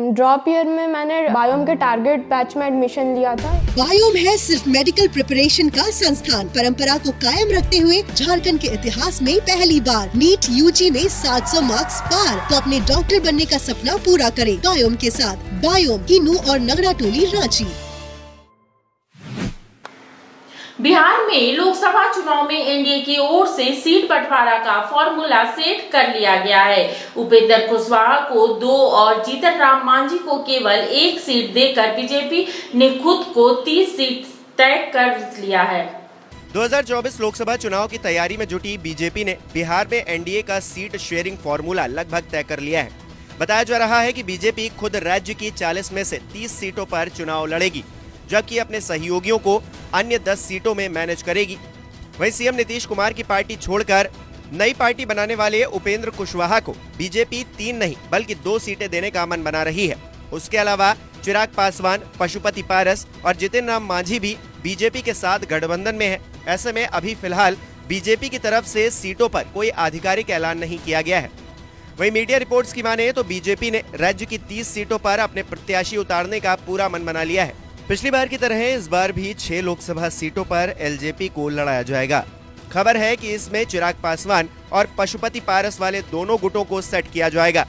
Drop year में मैंने biome के टारगेट बैच में एडमिशन लिया था। बायोम है सिर्फ मेडिकल प्रिपरेशन का संस्थान। परंपरा को कायम रखते हुए झारखंड के इतिहास में पहली बार नीट यूजी में 700 मार्क्स पार। तो अपने डॉक्टर बनने का सपना पूरा करें बायोम के साथ। बायोम किन्नू और नगरा टोली रांची। बिहार में लोकसभा चुनाव में एनडीए की ओर से सीट बंटवारा का फॉर्मूला सेट कर लिया गया है। उपेंद्र कुशवाहा को 2 और जीतन राम मांझी को केवल 1 सीट देकर बीजेपी ने खुद को 30 सीट तय कर लिया है। 2024 लोकसभा चुनाव की तैयारी में जुटी बीजेपी ने बिहार में एनडीए का सीट शेयरिंग फॉर्मूला लगभग तय कर लिया है। बताया जा रहा है कि बीजेपी खुद राज्य की 40 में से 30 सीटों पर चुनाव लड़ेगी, जबकि अपने सहयोगियों को अन्य 10 सीटों में मैनेज करेगी। वहीं सीएम नीतीश कुमार की पार्टी छोड़कर नई पार्टी बनाने वाले उपेंद्र कुशवाहा को बीजेपी 3 नहीं बल्कि 2 सीटें देने का मन बना रही है। उसके अलावा चिराग पासवान, पशुपति पारस और जितिन राम मांझी भी बीजेपी के साथ गठबंधन में है। ऐसे में अभी फिलहाल बीजेपी की तरफ से सीटों पर कोई आधिकारिक ऐलान नहीं किया गया है। वहीं मीडिया रिपोर्ट्स की माने तो बीजेपी ने राज्य की 30 सीटों पर अपने प्रत्याशी उतारने का पूरा मन बना लिया है। पिछली बार की तरह इस बार भी 6 लोकसभा सीटों पर एलजेपी को लड़ाया जाएगा। खबर है कि इसमें चिराग पासवान और पशुपति पारस वाले दोनों गुटों को सेट किया जाएगा।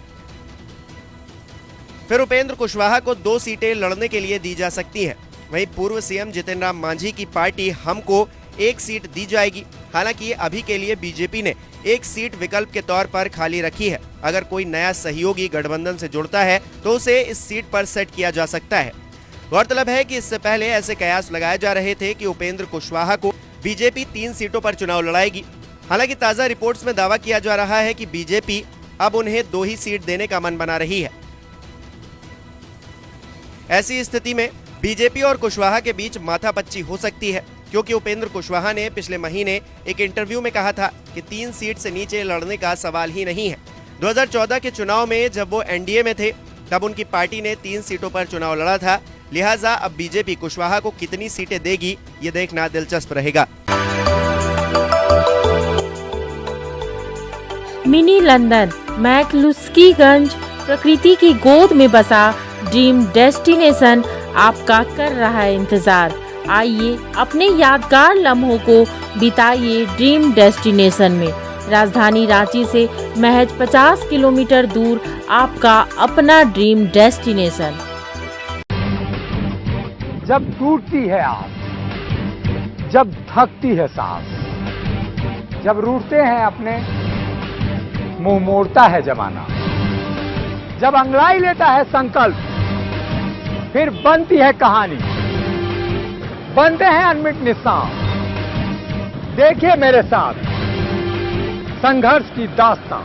फिर उपेंद्र कुशवाहा को 2 सीटें लड़ने के लिए दी जा सकती हैं। वहीं पूर्व सीएम जितिन राम मांझी की पार्टी हम को 1 सीट दी जाएगी। हालांकि अभी के लिए बीजेपी ने 1 सीट विकल्प के तौर पर खाली रखी है। अगर कोई नया सहयोगी गठबंधन से जुड़ता है तो उसे इस सीट पर सेट किया जा सकता है। गौरतलब है कि इससे पहले ऐसे कयास लगाए जा रहे थे कि उपेंद्र कुशवाहा को बीजेपी 3 सीटों पर चुनाव लड़ाएगी। हालांकि ताजा रिपोर्ट्स में दावा किया जा रहा है कि बीजेपी अब उन्हें 2 ही सीट देने का मन बना रही है। ऐसी स्थिति में बीजेपी और कुशवाहा के बीच माथापच्ची हो सकती है, क्योंकि उपेंद्र कुशवाहा ने पिछले महीने एक इंटरव्यू में कहा था कि 3 सीट से नीचे लड़ने का सवाल ही नहीं है। 2014 के चुनाव में जब वो एनडीए में थे तब उनकी पार्टी ने 3 सीटों पर चुनाव लड़ा था। लिहाजा अब बीजेपी कुशवाहा को कितनी सीटें देगी ये देखना दिलचस्प रहेगा। मिनी लंदन मैक्लुस्कीगंज प्रकृति की गोद में बसा ड्रीम डेस्टिनेशन आपका कर रहा है इंतजार। आइए अपने यादगार लम्हों को बिताइए ड्रीम डेस्टिनेशन में। राजधानी रांची से महज 50 किलोमीटर दूर आपका अपना ड्रीम डेस्टिनेशन। जब टूटती है आस, जब थकती है सांस, जब रूठते हैं अपने, मुंह मोड़ता है जमाना, जब अंगड़ाई लेता है संकल्प, फिर बनती है कहानी, बनते हैं अनमिट निशान। देखिए मेरे साथ संघर्ष की दास्तां।